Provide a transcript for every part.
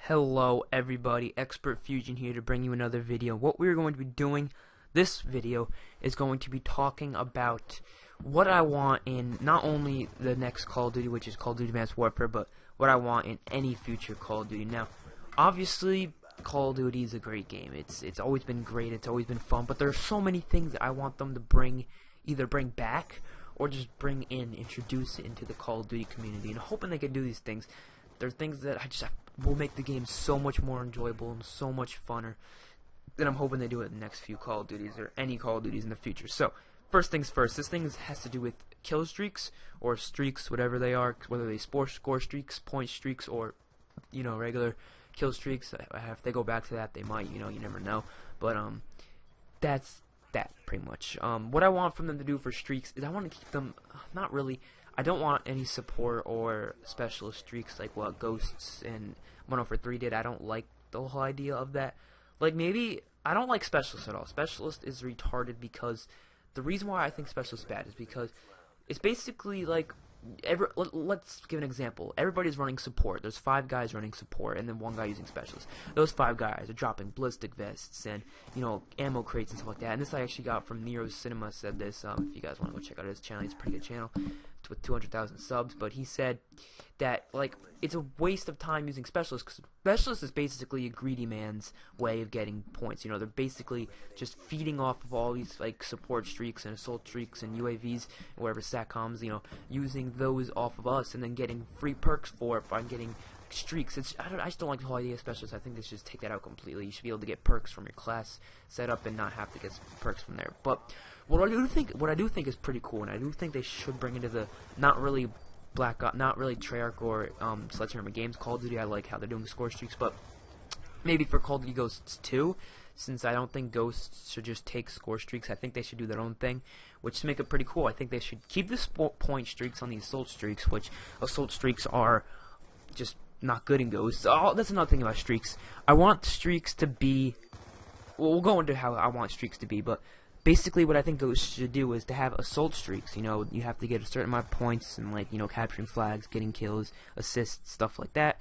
Hello everybody, XpertFusion here to bring you another video. What we're going to be doing this video is going to be talking about what I want in not only the next Call of Duty, which is Call of Duty Advanced Warfare, but what I want in any future Call of Duty. Now, obviously, Call of Duty is a great game. It's always been great, it's always been fun, but there are so many things that I want them to either bring back or just introduce it into the Call of Duty community. And hoping they can do these things. They're things that will make the game so much more enjoyable and so much funner. And I'm hoping they do it in the next few Call of Duties or any Call of Duties in the future. So, first things first, this thing has to do with kill streaks or streaks, whatever they are, whether they score streaks, point streaks, or regular kill streaks. If they go back to that, they might. You never know. But that's that pretty much. What I want from them to do for streaks is I want to keep them not really. I don't want any support or specialist streaks like what Ghosts and 103 did. I don't like the whole idea of that. Like, maybe I don't like Specialist at all. Specialist is retarded because the reason why I think Specialist is bad is because it's basically like let's give an example. Everybody's running support. There's 5 guys running support and then 1 guy using Specialist. Those 5 guys are dropping ballistic vests and ammo crates and stuff like that. And this I actually got from Neroscienma. Said this. If you guys want to go check out his channel, it's a pretty good channel with 200,000 subs. But he said that it's a waste of time using Specialist because Specialist is basically a greedy man's way of getting points. They're basically just feeding off of all these support streaks and assault streaks and UAVs and whatever SATCOMs, using those off of us and then getting free perks for it by getting streaks. I just don't like the whole idea of Specialists. I think they should just take that out completely. You should be able to get perks from your class setup and not have to get perks from there. But what I do think is pretty cool, and I do think they should bring into the not really Treyarch or Sledgehammer Games Call of Duty. I like how they're doing the score streaks, but maybe for Call of Duty Ghosts 2, since I don't think Ghosts should just take score streaks, I think they should do their own thing, which to make it pretty cool. I think they should keep the point streaks on the assault streaks, which assault streaks are just not good in Ghosts. Oh, that's another thing about streaks. I want streaks to be. Well, we'll go into how I want streaks to be, but basically what I think Ghosts should do is to have assault streaks. You have to get a certain amount of points and capturing flags, getting kills, assists, stuff like that,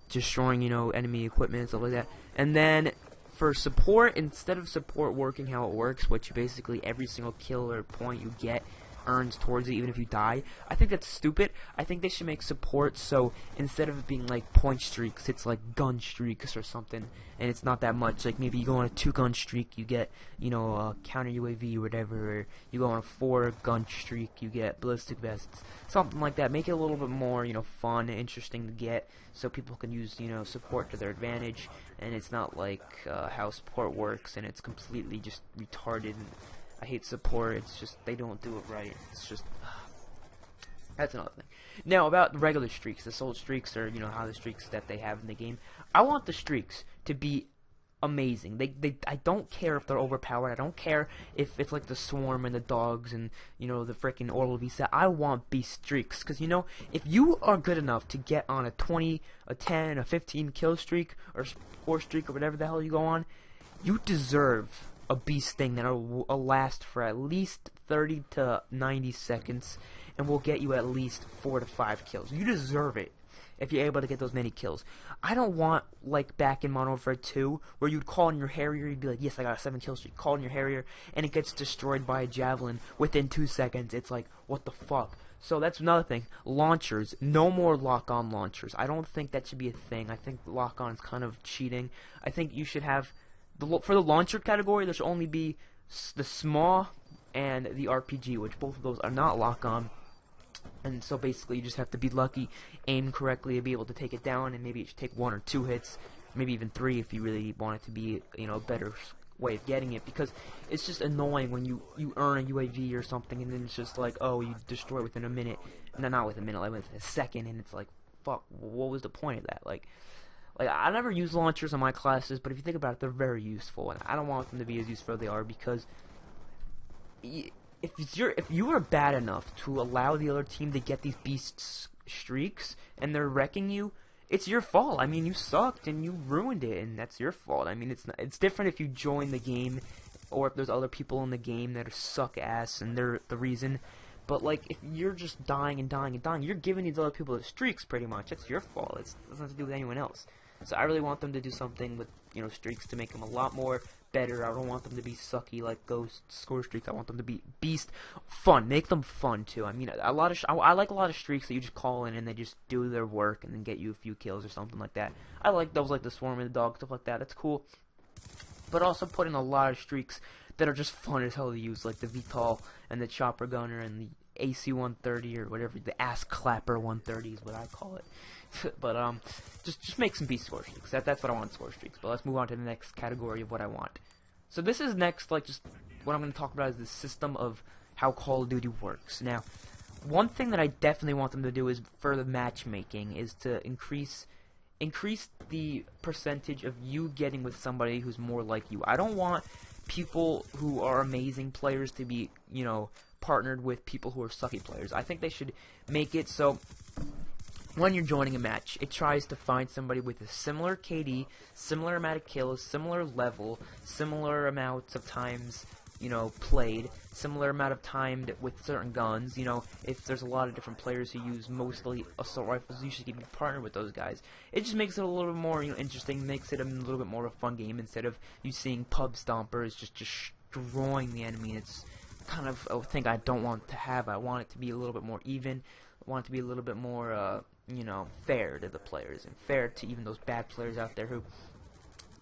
destroying enemy equipment, stuff like that. And then for support, instead of support working how it works, which basically every single kill or point you get earns towards it even if you die, I think that's stupid. I think they should make support so instead of it being like point streaks, it's like gun streaks or something, and it's not that much. Like maybe you go on a 2-gun streak, you get a counter UAV or whatever, or you go on a 4-gun streak, you get ballistic vests, something like that. Make it a little bit more fun and interesting to get, so people can use support to their advantage, and it's not like how support works and it's completely just retarded. And I hate support. It's just they don't do it right. It's just that's another thing. Now about the regular streaks, the assault streaks, or how the streaks that they have in the game. I want the streaks to be amazing. I don't care if they're overpowered. I don't care if it's like the swarm and the dogs and the freaking orbital beast. I want beast streaks because if you are good enough to get on a 20, a 10, a 15 kill streak or score streak or whatever the hell you go on, you deserve a beast thing that'll last for at least 30 to 90 seconds and will get you at least 4 to 5 kills. You deserve it if you're able to get those many kills. I don't want like back in Modern Warfare 2 where you'd call in your Harrier, you'd be like, yes, I got a 7 kill streak, call in your Harrier, and it gets destroyed by a javelin within 2 seconds. It's like, what the fuck? So that's another thing. Launchers. No more lock-on launchers. I don't think that should be a thing. I think lock-on is kind of cheating. I think you should have for the launcher category, there should only be the small and the RPG, which both of those are not lock-on. And so basically you just have to be lucky, aim correctly to be able to take it down, and maybe it should take 1 or 2 hits, maybe even 3 if you really want it to be a better way of getting it, because it's just annoying when you earn a UAV or something and then it's just like, oh, you destroy it within a minute. No, not within a minute, like within a second, and it's like, fuck, what was the point of that? Like I never use launchers on my classes, but if you think about it, they're very useful, and I don't want them to be as useful as they are, because if you are bad enough to allow the other team to get these beast streaks and they're wrecking you, it's your fault. I mean, you sucked and you ruined it, and that's your fault. I mean, it's different if you join the game or if there's other people in the game that are suck ass and they're the reason. But like, if you're just dying and dying and dying, you're giving these other people the streaks pretty much. That's your fault. It doesn't have to do with anyone else. So I really want them to do something with, you know, streaks to make them a lot more better. I don't want them to be sucky like Ghost score streaks. I want them to be beast fun. Make them fun too. I mean, I like a lot of streaks that you just call in and they just do their work and then get you a few kills or something like that. I like those, like the Swarm and the Dog, stuff like that. That's cool. But also put in a lot of streaks that are just fun as hell to use, like the VTOL and the Chopper Gunner and the AC 130 or whatever, the Ass Clapper 130 is what I call it. But just make some beast score streaks. That's what I want, score streaks. But let's move on to the next category of what I want. So this is next, like, just what I'm going to talk about is the system of how Call of Duty works. Now, one thing that I definitely want them to do is for the matchmaking is to increase the percentage of you getting with somebody who's more like you. I don't want people who are amazing players to be, you know, partnered with people who are sucky players. I think they should make it so when you're joining a match, it tries to find somebody with a similar KD, similar amount of kills, similar level, similar amounts of times, you know, played, similar amount of time with certain guns. You know, if there's a lot of different players who use mostly assault rifles, you should be partnered with those guys. It just makes it a little bit more, you know, interesting, makes it a little bit more of a fun game instead of you seeing pub stompers just destroying the enemy. It's kind of a thing I don't want to have. I want it to be a little bit more even. I want it to be a little bit more, you know, fair to the players and fair to even those bad players out there who,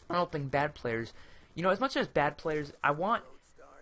I don't think bad players, you know, as much as bad players, I want,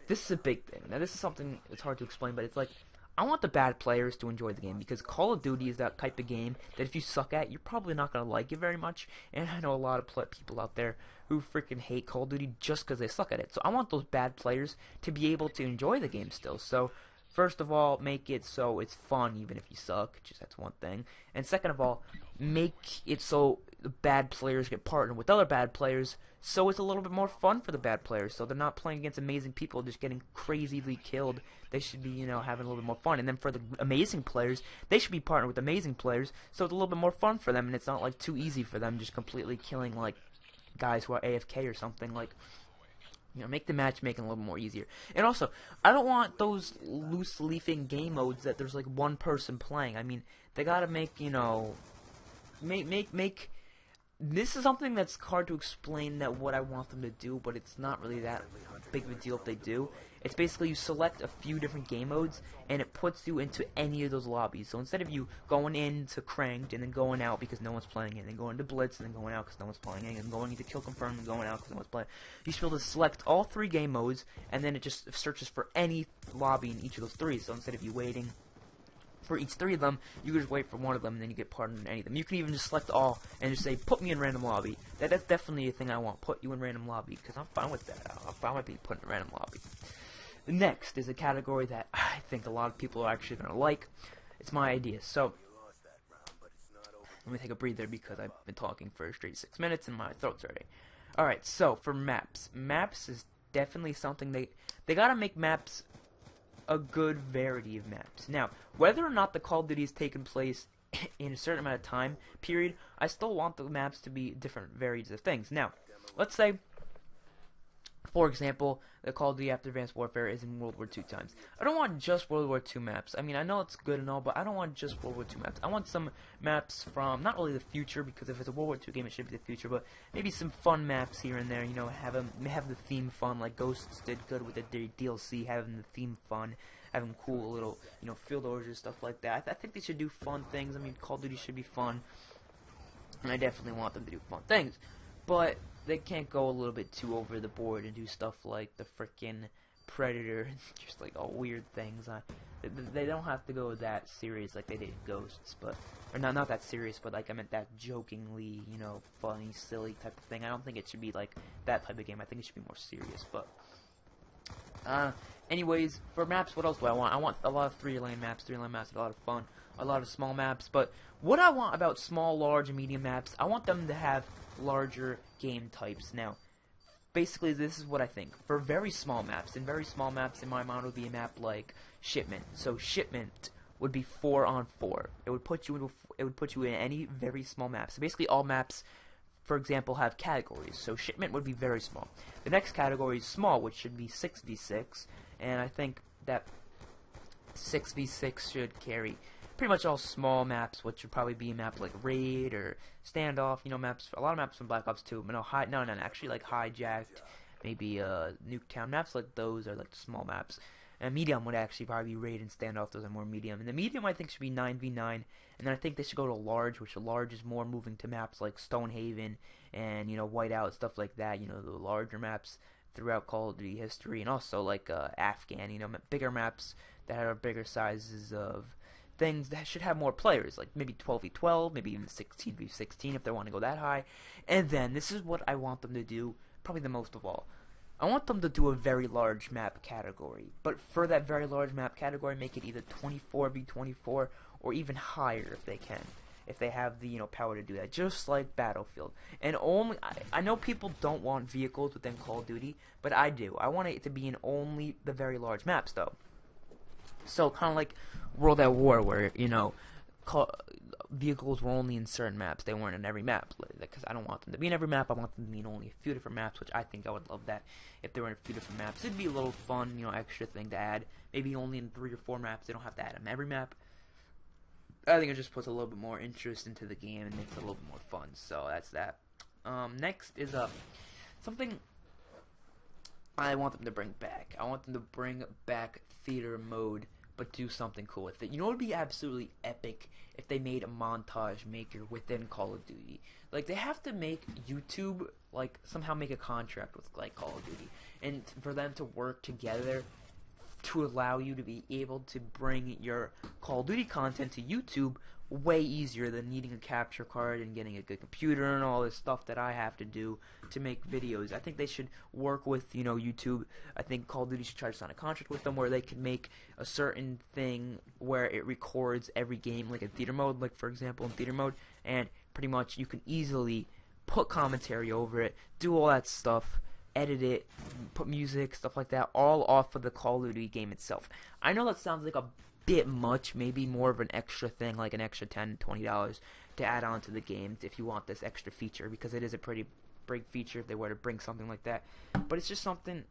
this is a big thing. Now, this is something that's hard to explain, but it's like, I want the bad players to enjoy the game, because Call of Duty is that type of game that if you suck at, you're probably not going to like it very much, and I know a lot of people out there who freaking hate Call of Duty just because they suck at it. So I want those bad players to be able to enjoy the game still. So first of all, make it so it's fun even if you suck, just that's one thing. And second of all, make it so the bad players get partnered with other bad players, so it's a little bit more fun for the bad players. So they're not playing against amazing people just getting crazily killed. They should be, you know, having a little bit more fun. And then for the amazing players, they should be partnered with amazing players, so it's a little bit more fun for them, and it's not like too easy for them just completely killing like guys who are AFK or something. Like, you know, make the matchmaking a little more easier. And also, I don't want those loose leafing game modes that there's like one person playing. I mean, they gotta make, you know, make this is something that's hard to explain that what I want them to do, but it's not really that big of a deal if they do. It's basically you select a few different game modes and it puts you into any of those lobbies. So instead of you going into Cranked and then going out because no one's playing it, and then going to Blitz and then going out because no one's playing it, and going into Kill Confirmed and going out because no one's playing, you should be able to select all three game modes and then it just searches for any lobby in each of those three. So instead of you waiting for each three of them, you can just wait for one of them and then you get partnered in any of them. You can even just select all and just say, put me in random lobby. That's definitely a thing I want, put you in random lobby, because I'm fine with that. I'm fine with being put in random lobby. Next is a category that I think a lot of people are actually going to like. It's my idea. So, let me take a breather because I've been talking for a straight 6 minutes and my throat's hurting. Alright, so for maps. Maps is definitely something they got to make maps a good variety of maps. Now, whether or not the Call of Duty has taken place in a certain amount of time period, I still want the maps to be different varieties of things. Now, let's say, for example, the Call of Duty After Advanced Warfare is in World War II times. I don't want just World War II maps. I mean, I know it's good and all, but I don't want just World War II maps. I want some maps from, not really the future, because if it's a World War II game, it should be the future, but maybe some fun maps here and there, you know, have the theme fun, like Ghosts did good with the DLC, having the theme fun, having cool little, you know, field orders, stuff like that. I think they should do fun things. I mean, Call of Duty should be fun, and I definitely want them to do fun things, but they can't go a little bit too over the board and do stuff like the frickin' Predator, just like all weird things. They don't have to go that serious like they did in Ghosts, but, or not that serious, but like I meant that jokingly, you know, funny, silly type of thing. I don't think it should be like that type of game. I think it should be more serious, but anyways, for maps, what else do I want? I want a lot of 3-lane maps. 3-lane maps are a lot of fun. A lot of small maps, but what I want about small, large, and medium maps, I want them to have larger game types. Now, basically, this is what I think. For very small maps, in my mind would be a map like Shipment. So Shipment would be 4-on-4. It would put you in any very small map. So basically, all maps, for example, have categories. So Shipment would be very small. The next category is small, which should be 6v6, and I think that 6v6 should carry pretty much all small maps, which would probably be a map like Raid or Standoff. You know, maps. A lot of maps from Black Ops 2. But no, actually like Hijacked, maybe Nuketown maps like those are like small maps. And medium would actually probably be Raid and Standoff. Those are more medium. And the medium I think should be 9v9. And then I think they should go to large, which large is more moving to maps like Stonehaven and Whiteout, stuff like that. The larger maps throughout Call of Duty history, and also like Afghan. Bigger maps that have bigger sizes of things that should have more players, like maybe 12v12, maybe even 16v16 if they want to go that high. And then this is what I want them to do, probably the most of all. I want them to do a very large map category, but for that very large map category, make it either 24v24 or even higher if they can, if they have the power to do that, just like Battlefield. And only I know people don't want vehicles within Call of Duty, but I do. I want it to be in only the very large maps, though. So kind of like World at War, where vehicles were only in certain maps. They weren't in every map, because I don't want them to be in every map. I want them to be in only a few different maps, which I think I would love that if they were in a few different maps. It'd be a little fun, extra thing to add. Maybe only in 3 or 4 maps. They don't have to add them every map. I think it just puts a little bit more interest into the game and makes it a little bit more fun. So that's that. Next is something I want them to bring back. I want them to bring back theater mode, but do something cool with it. It would be absolutely epic if they made a montage maker within Call of Duty. Like, they have to make YouTube, like, somehow make a contract with, like, Call of Duty. And for them to work together to allow you to be able to bring your Call of Duty content to YouTube way easier than needing a capture card and getting a good computer and all this stuff that I have to do to make videos. I think they should work with, YouTube. I think Call of Duty should try to sign a contract with them where they can make a certain thing where it records every game, like in theater mode, like for example in theater mode, and pretty much you can easily put commentary over it, do all that stuff, edit it, put music, stuff like that, all off of the Call of Duty game itself. I know that sounds like a bit much, maybe more of an extra thing, like an extra $10, $20 to add on to the game if you want this extra feature, because it is a pretty big feature if they were to bring something like that. But it's just something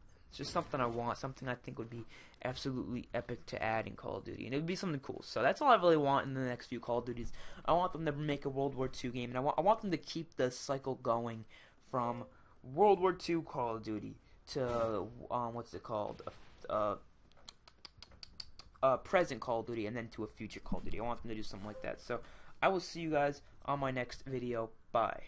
I want, something I think would be absolutely epic to add in Call of Duty, and it would be something cool. So that's all I really want in the next few Call of Duties. I want them to make a World War II game, and I want them to keep the cycle going from World War II Call of Duty to what's it called? Present Call of Duty, and then to a future Call of Duty. I want them to do something like that. So I will see you guys on my next video. Bye.